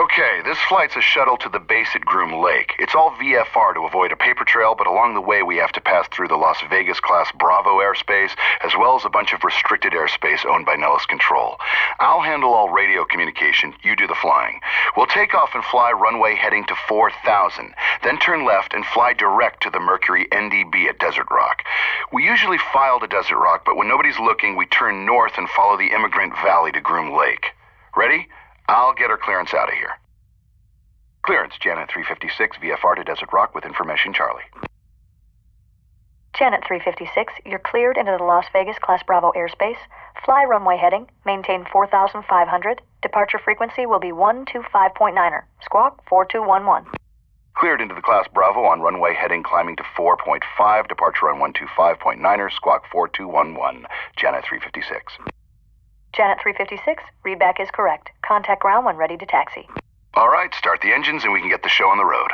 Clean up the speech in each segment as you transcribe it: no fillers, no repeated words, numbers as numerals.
Okay, this flight's a shuttle to the base at Groom Lake. It's all VFR to avoid a paper trail, but along the way we have to pass through the Las Vegas class Bravo airspace, as well as a bunch of restricted airspace owned by Nellis Control. I'll handle all radio communication, you do the flying. We'll take off and fly runway heading to 4000, then turn left and fly direct to the Mercury NDB at Desert Rock. We usually file to Desert Rock, but when nobody's looking, we turn north and follow the Immigrant Valley to Groom Lake. Ready? I'll get our clearance out of here. Clearance, Janet 356, VFR to Desert Rock with information, Charlie. Janet 356, you're cleared into the Las Vegas Class Bravo airspace. Fly runway heading, maintain 4,500. Departure frequency will be 125.9er. Squawk 4211. Cleared into the Class Bravo on runway heading climbing to 4.5, departure on 125.9er, squawk 4211, Janet 356. Janet 356, readback is correct. Contact ground when ready to taxi. All right, start the engines and we can get the show on the road.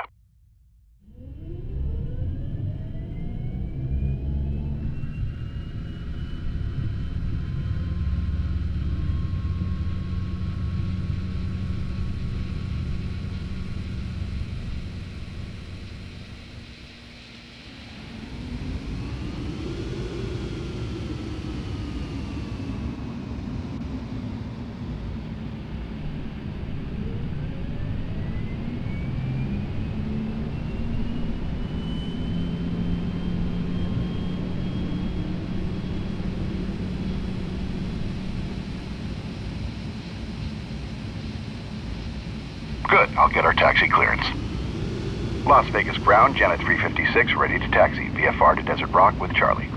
Good, I'll get our taxi clearance. Las Vegas ground, Janet 356, ready to taxi. VFR to Desert Rock with Charlie.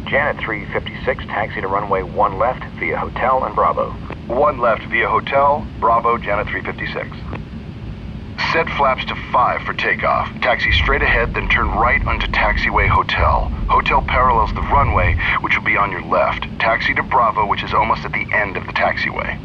Janet 356, taxi to runway 1 left via Hotel and Bravo. 1 left via Hotel, Bravo, Janet 356. Set flaps to 5 for takeoff. Taxi straight ahead, then turn right onto taxiway Hotel. Hotel parallels the runway, which will be on your left. Taxi to Bravo, which is almost at the end of the taxiway.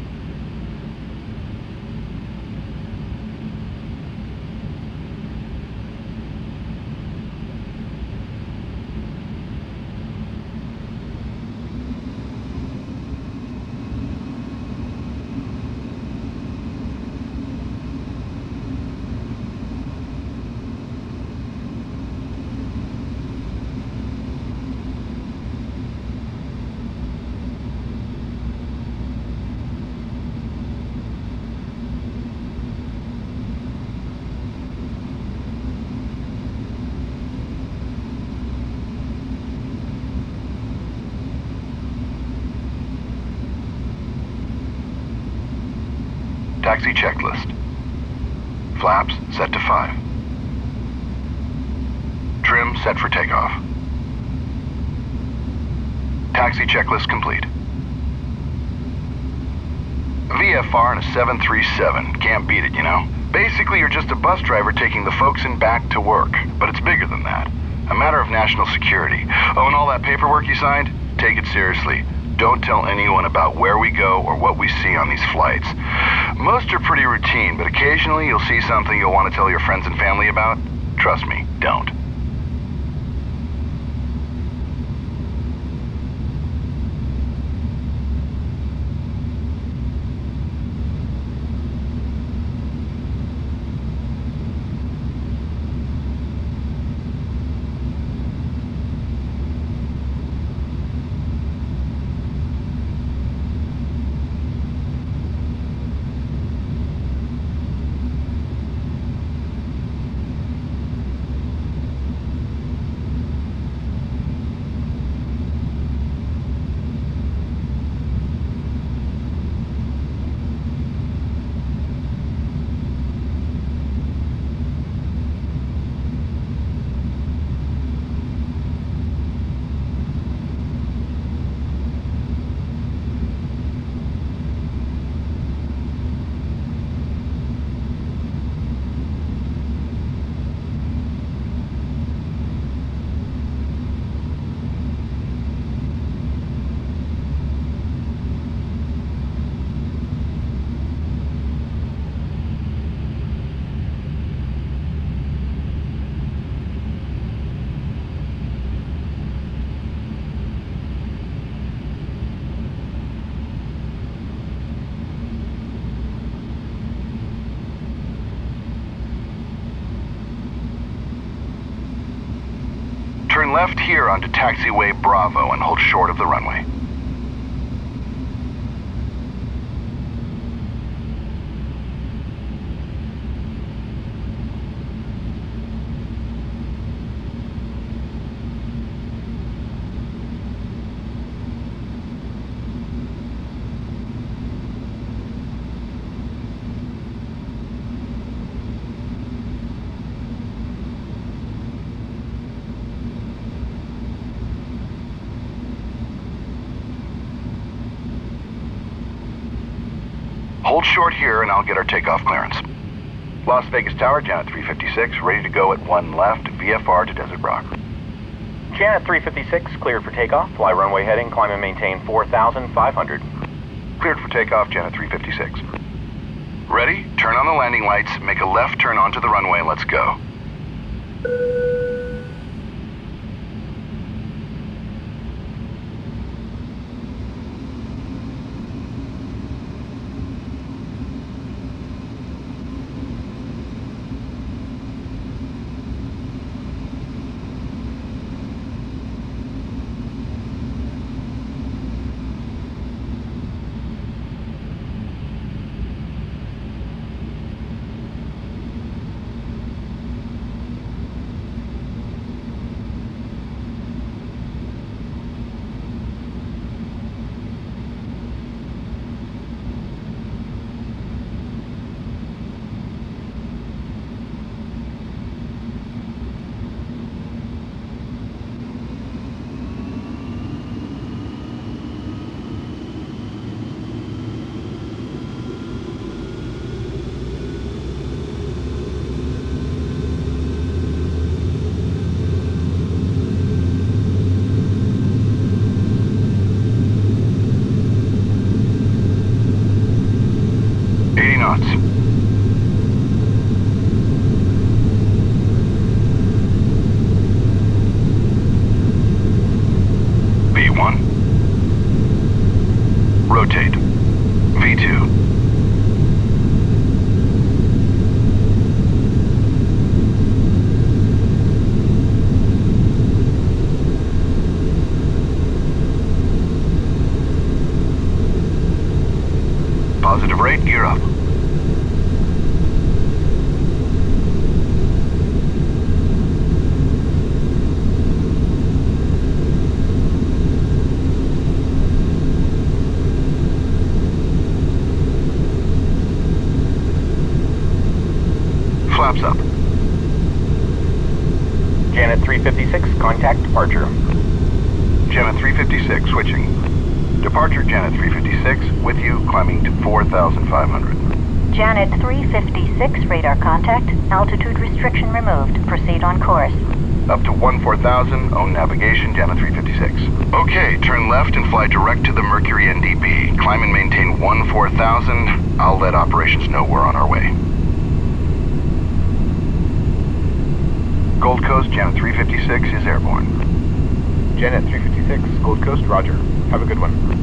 Taxi checklist. Flaps set to 5. Trim set for takeoff. Taxi checklist complete. VFR in a 737. Can't beat it, you know? Basically, you're just a bus driver taking the folks in back to work. But it's bigger than that. A matter of national security. Oh, and all that paperwork you signed? Take it seriously. Don't tell anyone about where we go or what we see on these flights. Most are pretty routine, but occasionally you'll see something you'll want to tell your friends and family about. Trust me, don't. Turn left here onto taxiway Bravo and hold short of the runway. Hold short here and I'll get our takeoff clearance. Las Vegas Tower, Janet 356, ready to go at 1 left, VFR to Desert Rock. Janet 356, cleared for takeoff. Fly runway heading, climb and maintain 4,500. Cleared for takeoff, Janet 356. Ready? Turn on the landing lights, make a left turn onto the runway, and let's go. V1. Rotate. V2. Positive rate, gear up. Flaps up. Janet 356, contact departure. Janet 356, switching. Departure, Janet 356, with you, climbing to 4,500. Janet 356, radar contact. Altitude restriction removed. Proceed on course. Up to 14,000, own navigation, Janet 356. Okay, turn left and fly direct to the Mercury NDB. Climb and maintain 14,000. I'll let operations know we're on our way. Gold Coast, Janet 356 is airborne. Janet 356, Gold Coast, roger. Have a good one.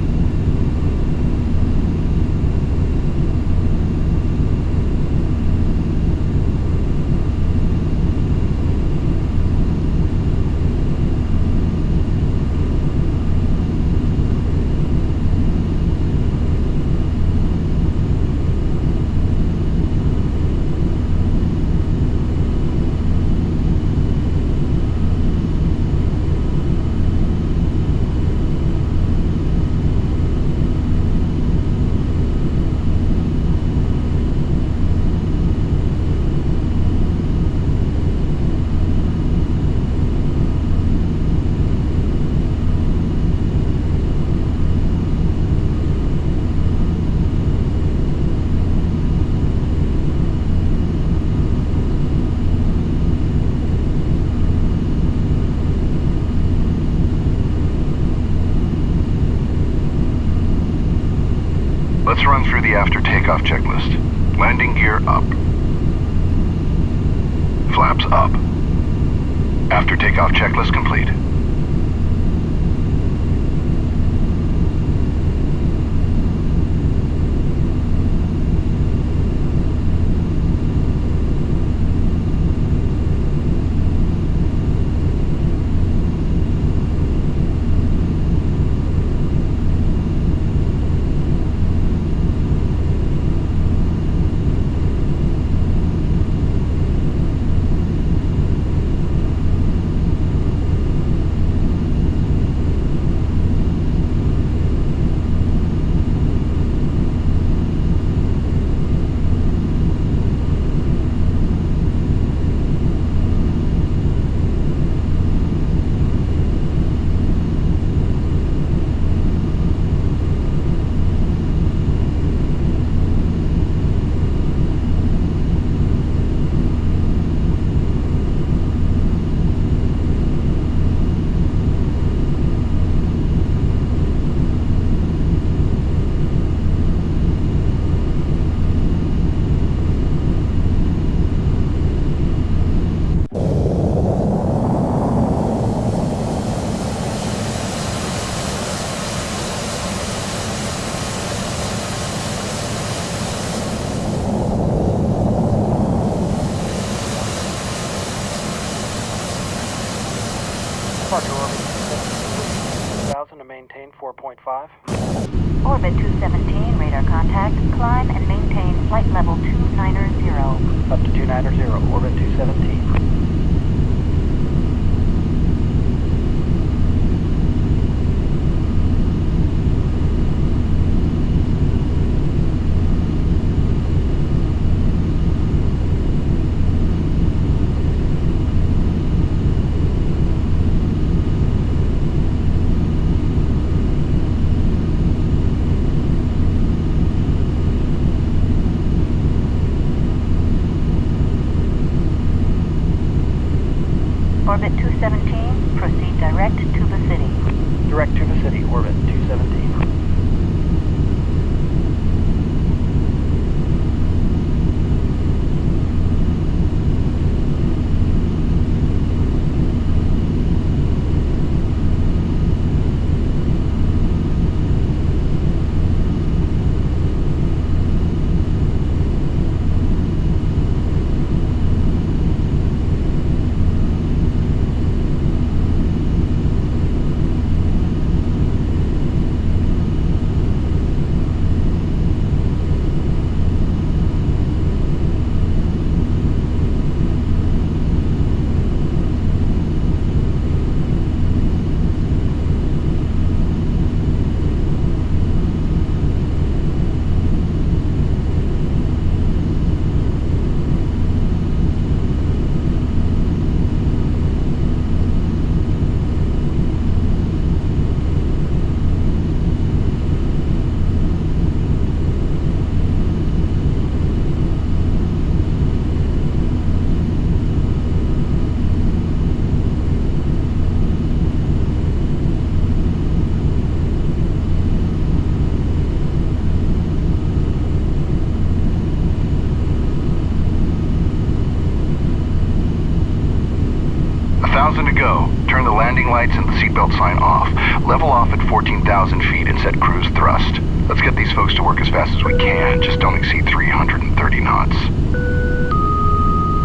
Let's run through the after takeoff checklist. Landing gear up. Flaps up. After takeoff checklist complete. Departure orbit 2,000 to maintain 4.5. Orbit 217, radar contact. Climb and maintain flight level 290. Up to 290, orbit 217. Orbit 217, proceed direct to the city. Direct to the city, orbit 217. To go. Turn the landing lights and the seatbelt sign off. Level off at 14,000 feet and set cruise thrust. Let's get these folks to work as fast as we can. Just don't exceed 330 knots.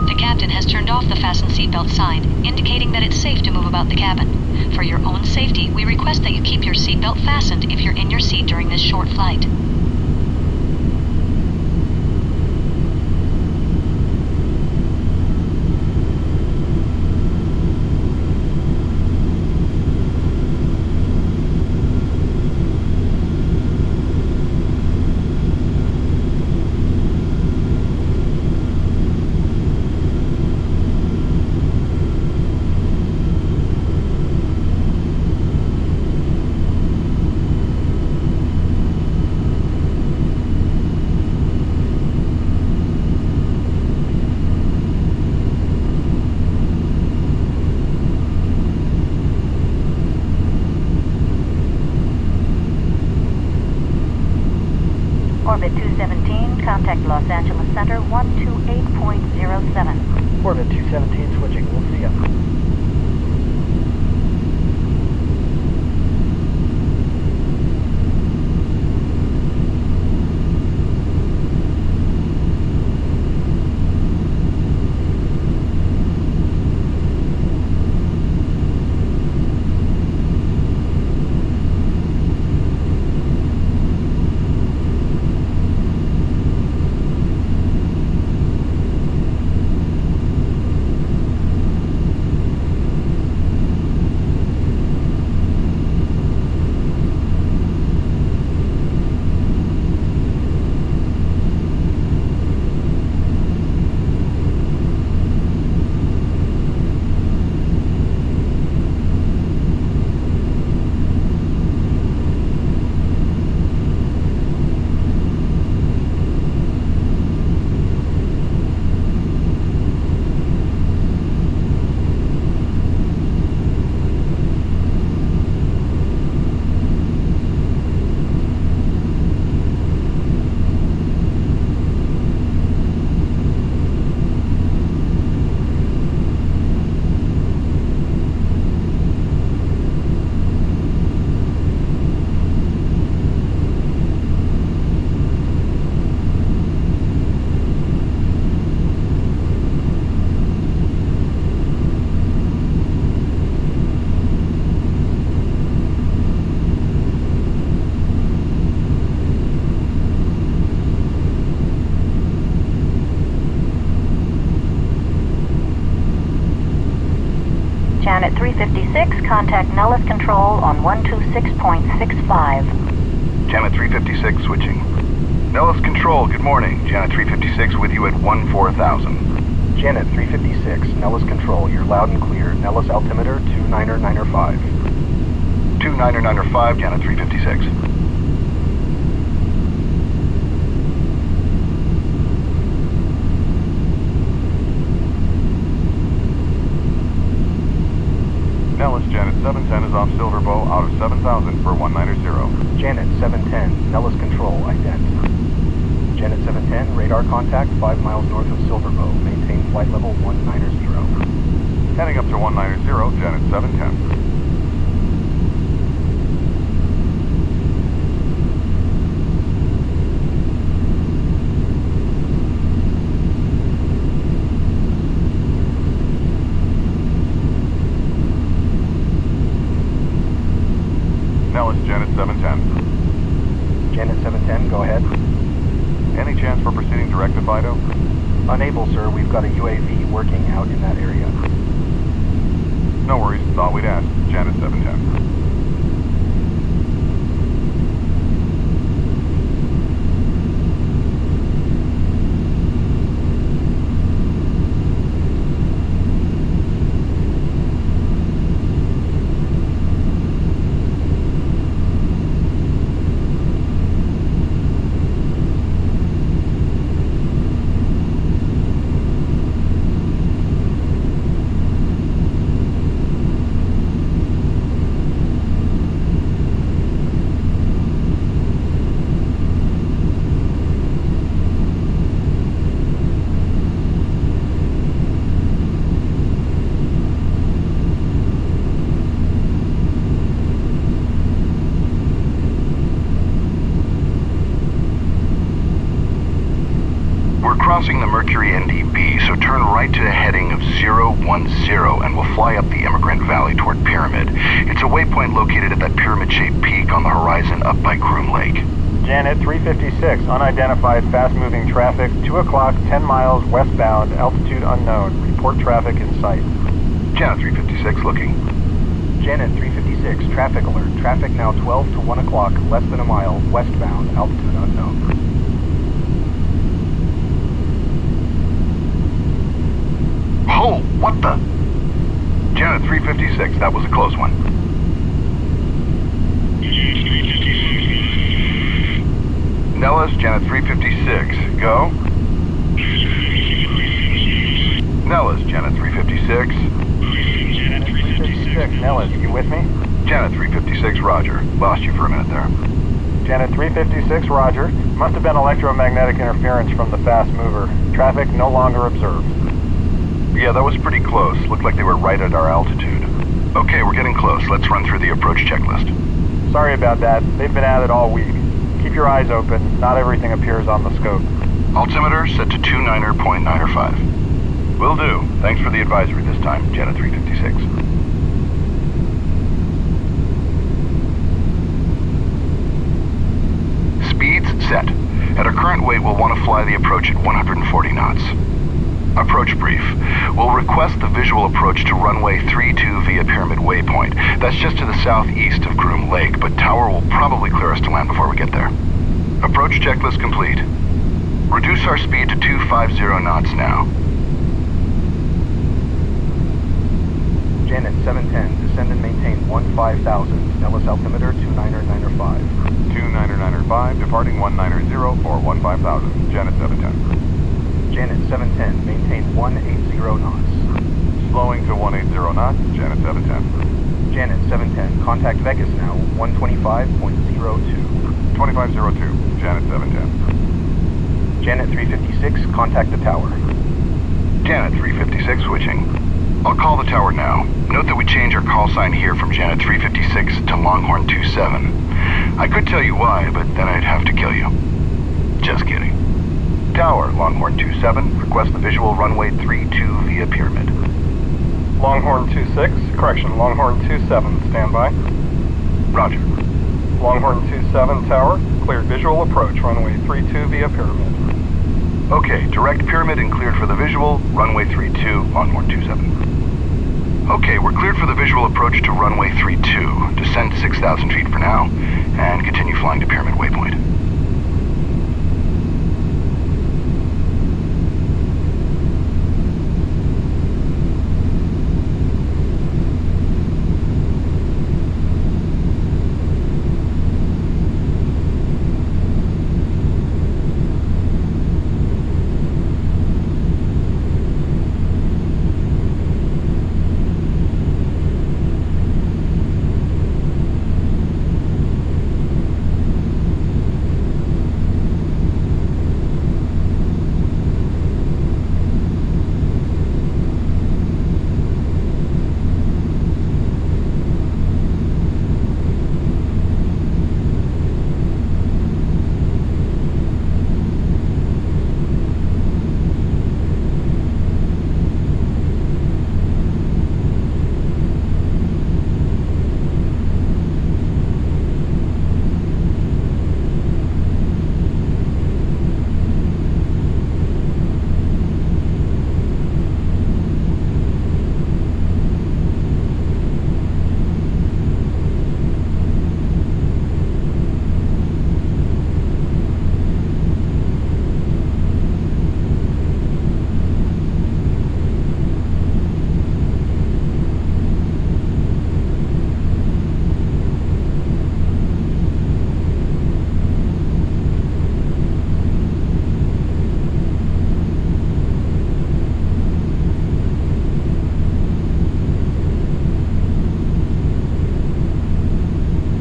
The captain has turned off the fasten seatbelt sign, indicating that it's safe to move about the cabin. For your own safety, we request that you keep your seatbelt fastened if you're in your seat during this short flight. Orbit 217, contact Los Angeles Center 128.07. Orbit 217 switching, we'll see ya. Janet 356, contact Nellis Control on 126.65. Janet 356 switching. Nellis Control, good morning. Janet 356 with you at 14,000. Janet 356, Nellis Control, you're loud and clear. Nellis altimeter 29905. 29905, Janet 356. Nellis, Janet 710 is off Silverbow out of 7,000 for 190. Janet 710, Nellis Control, ident. Janet 710, radar contact 5 miles north of Silverbow. Maintain flight level 190. Heading up to 190, Janet 710. Nellis, Janet 710. Janet 710, go ahead. Any chance for proceeding direct to Fido? Unable, sir. We've got a UAV working out in that area. No worries. Thought we'd ask. Janet 710. Crossing the Mercury NDB, so turn right to the heading of 010 and we'll fly up the Immigrant Valley toward Pyramid. It's a waypoint located at that pyramid-shaped peak on the horizon up by Groom Lake. Janet 356, unidentified fast-moving traffic, 2 o'clock, 10 miles westbound, altitude unknown. Report traffic in sight. Janet 356 looking. Janet 356, traffic alert. Traffic now 12 to 1 o'clock, less than a mile, westbound, altitude unknown. Oh, what the? Janet 356, that was a close one. Nellis, Janet 356, go. Nellis, Janet 356. Janet 356, Nellis, you with me? Janet 356, roger. Lost you for a minute there. Janet 356, roger. Must have been electromagnetic interference from the fast mover. Traffic no longer observed. Yeah, that was pretty close. Looked like they were right at our altitude. Okay, we're getting close. Let's run through the approach checklist. Sorry about that. They've been at it all week. Keep your eyes open. Not everything appears on the scope. Altimeter set to 29.95. Will do. Thanks for the advisory this time, Janet 356. Speeds set. At our current weight, we'll want to fly the approach at 140 knots. Approach brief. We'll request the visual approach to runway 32 via Pyramid Waypoint. That's just to the southeast of Groom Lake, but Tower will probably clear us to land before we get there. Approach checklist complete. Reduce our speed to 250 knots now. Janet 710, descend and maintain 15,000. Nellis altimeter 29905. 29905, departing 190 for 15,000. Janet 710. Janet 710, maintain 180 knots. Slowing to 180 knots, Janet 710. Janet 710, contact Vegas now, 125.02. 2502, Janet 710. Janet 356, contact the tower. Janet 356 switching. I'll call the tower now. Note that we change our call sign here from Janet 356 to Longhorn 27. I could tell you why, but then I'd have to kill you. Just kidding. Tower, Longhorn 27, request the visual runway 32 via Pyramid. Longhorn 26, correction, Longhorn 27, standby. Roger. Longhorn 27, tower, cleared visual approach, runway 32 via Pyramid. Okay, direct Pyramid and cleared for the visual, runway 32, Longhorn 27. Okay, we're cleared for the visual approach to runway 32. Descend to 6,000 feet for now, and continue flying to Pyramid Waypoint.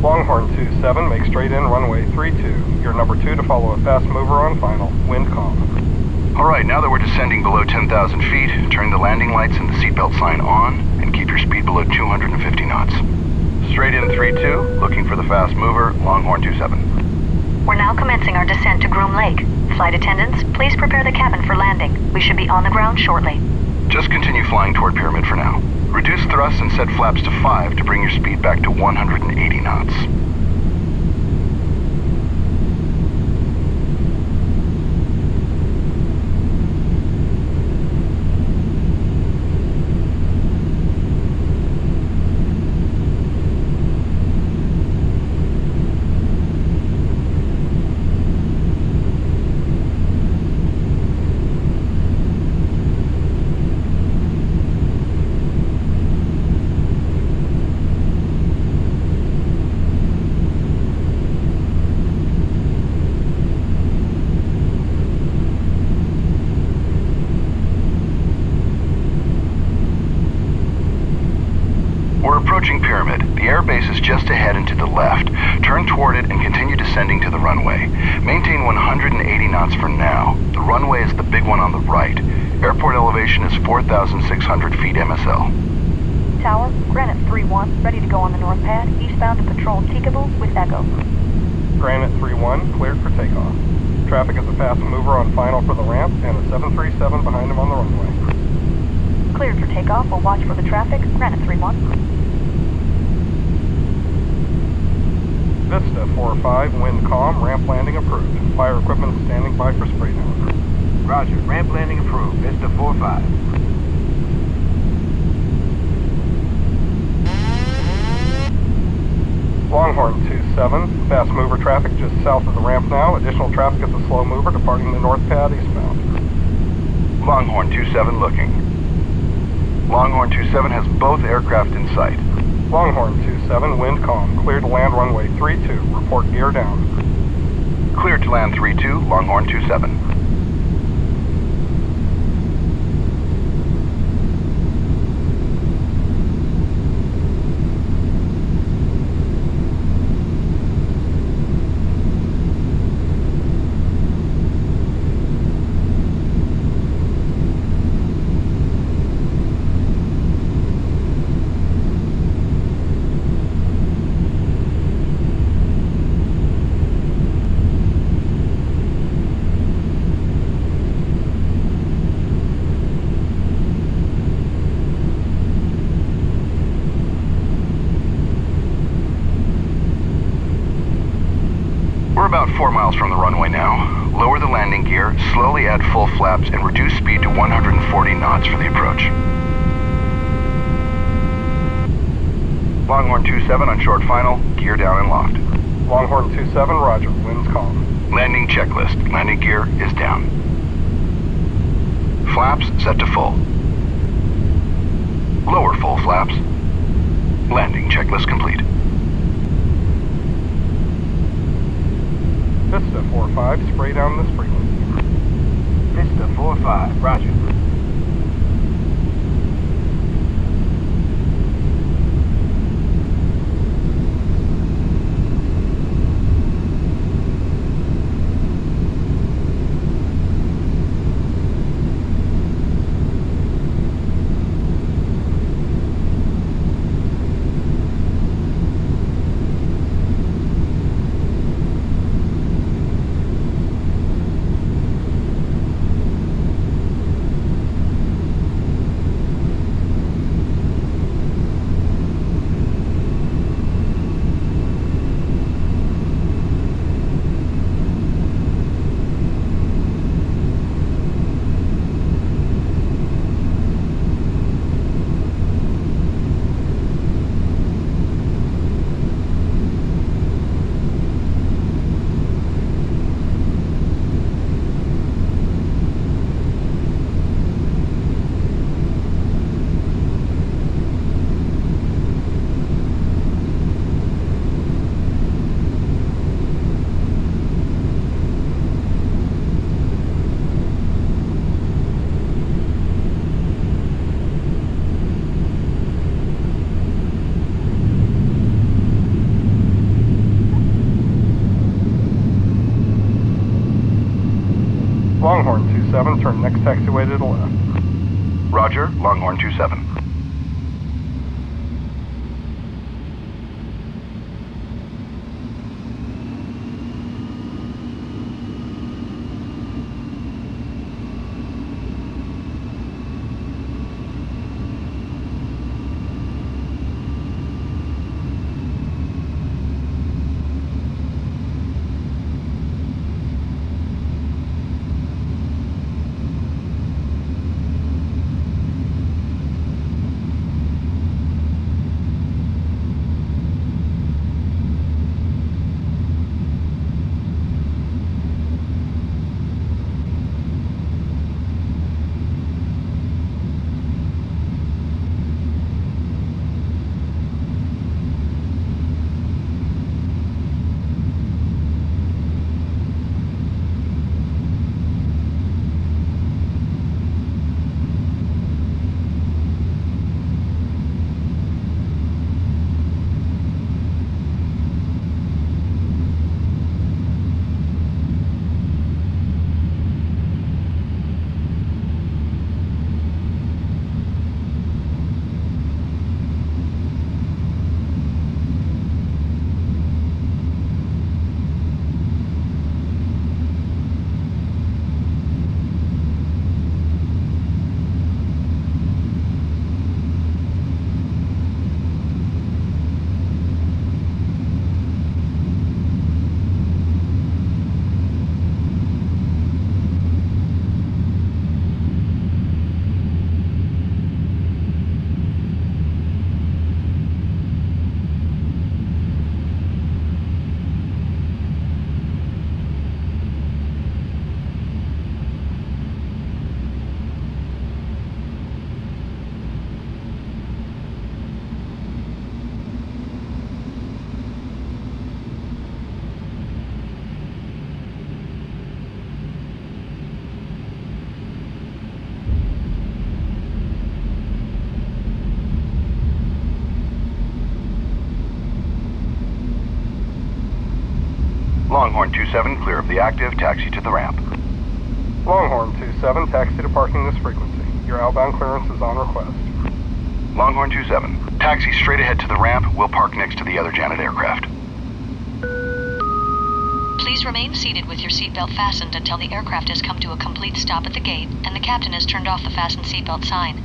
Longhorn 27, make straight in runway 32. You're number 2 to follow a fast mover on final. Wind calm. All right, now that we're descending below 10,000 feet, turn the landing lights and the seatbelt sign on, and keep your speed below 250 knots. Straight in 3-2, looking for the fast mover, Longhorn 27. We're now commencing our descent to Groom Lake. Flight attendants, please prepare the cabin for landing. We should be on the ground shortly. Just continue flying toward Pyramid for now. Reduce thrust and set flaps to 5 to bring your speed back to 180 knots. Approaching Pyramid. The airbase is just ahead and to the left. Turn toward it and continue descending to the runway. Maintain 180 knots for now. The runway is the big one on the right. Airport elevation is 4,600 feet MSL. Tower, Granite 3-1, ready to go on the north pad, eastbound to patrol Tikaboo with Echo. Granite 3-1, cleared for takeoff. Traffic is a fast mover on final for the ramp, and a 737 behind him on the runway. Cleared for takeoff, we'll watch for the traffic, Granite 3-1. Vista 4-5, wind calm, ramp landing approved. Fire equipment standing by for spray down. Roger, ramp landing approved. Vista 4-5. Longhorn 27, fast mover traffic just south of the ramp now. Additional traffic is a slow mover departing the north pad eastbound. Longhorn 27 looking. Longhorn 27 has both aircraft in sight. Longhorn 27, wind calm, cleared to land runway 32. Report gear down. Cleared to land 3-2, Longhorn 27. We're about 4 miles from the runway now. Lower the landing gear, slowly add full flaps, and reduce speed to 140 knots for the approach. Longhorn 27 on short final, gear down and locked. Longhorn 27, roger. Wind's calm. Landing checklist. Landing gear is down. Flaps set to full. Lower full flaps. Landing checklist complete. Vista 45, spray down this frequency. Vista 45, roger. Longhorn 27, turn next taxiway to the left. Roger, Longhorn 27. Longhorn 27, clear of the active, taxi to the ramp. Longhorn 27, taxi to parking this frequency. Your outbound clearance is on request. Longhorn 27, taxi straight ahead to the ramp. We'll park next to the other Janet aircraft. Please remain seated with your seatbelt fastened until the aircraft has come to a complete stop at the gate and the captain has turned off the fasten seatbelt sign.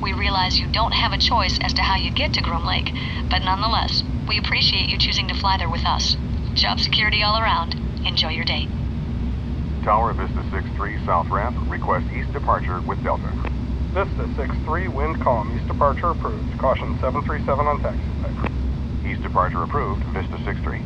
We realize you don't have a choice as to how you get to Groom Lake, but nonetheless, we appreciate you choosing to fly there with us. Job security all around. Enjoy your day. Tower Vista 6-3, south ramp. Request east departure with Delta. Vista 6-3, wind calm. East departure approved. Caution 737 on taxiway. Northeast departure approved, Vista 63.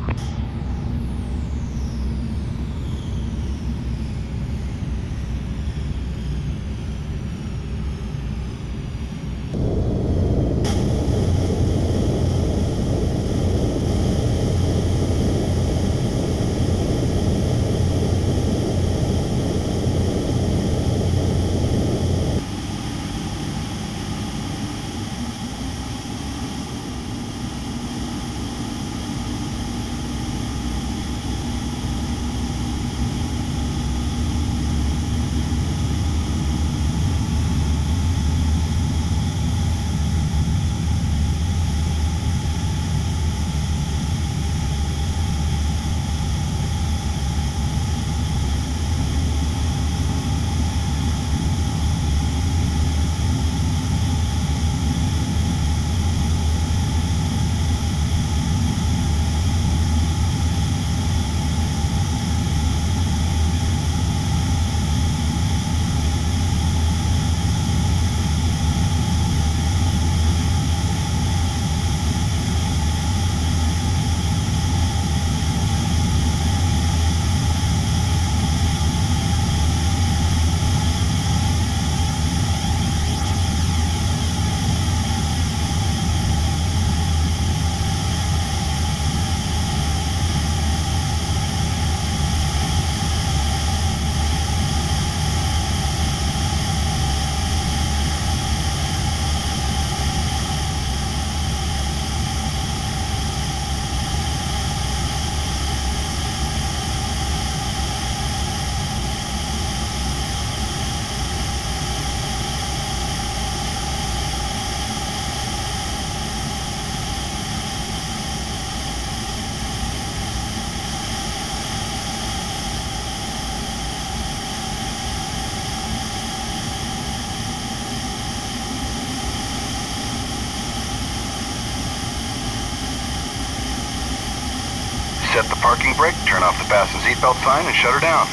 Set the parking brake, turn off the fasten seatbelt sign, and shut her down.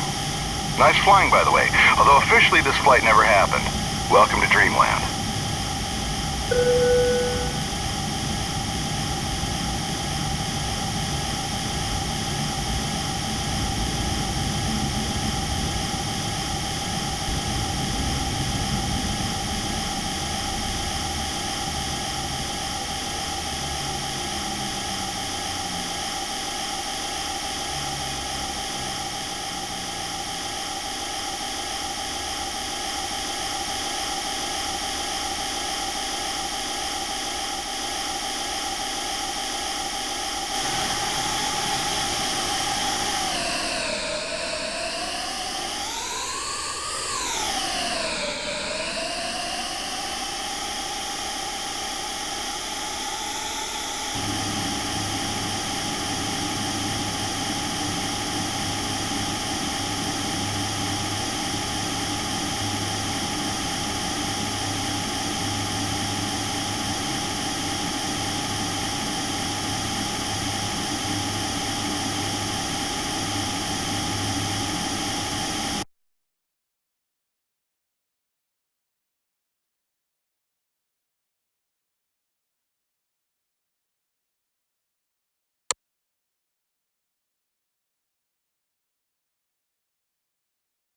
Nice flying, by the way, although officially this flight never happened. Welcome to Dreamland.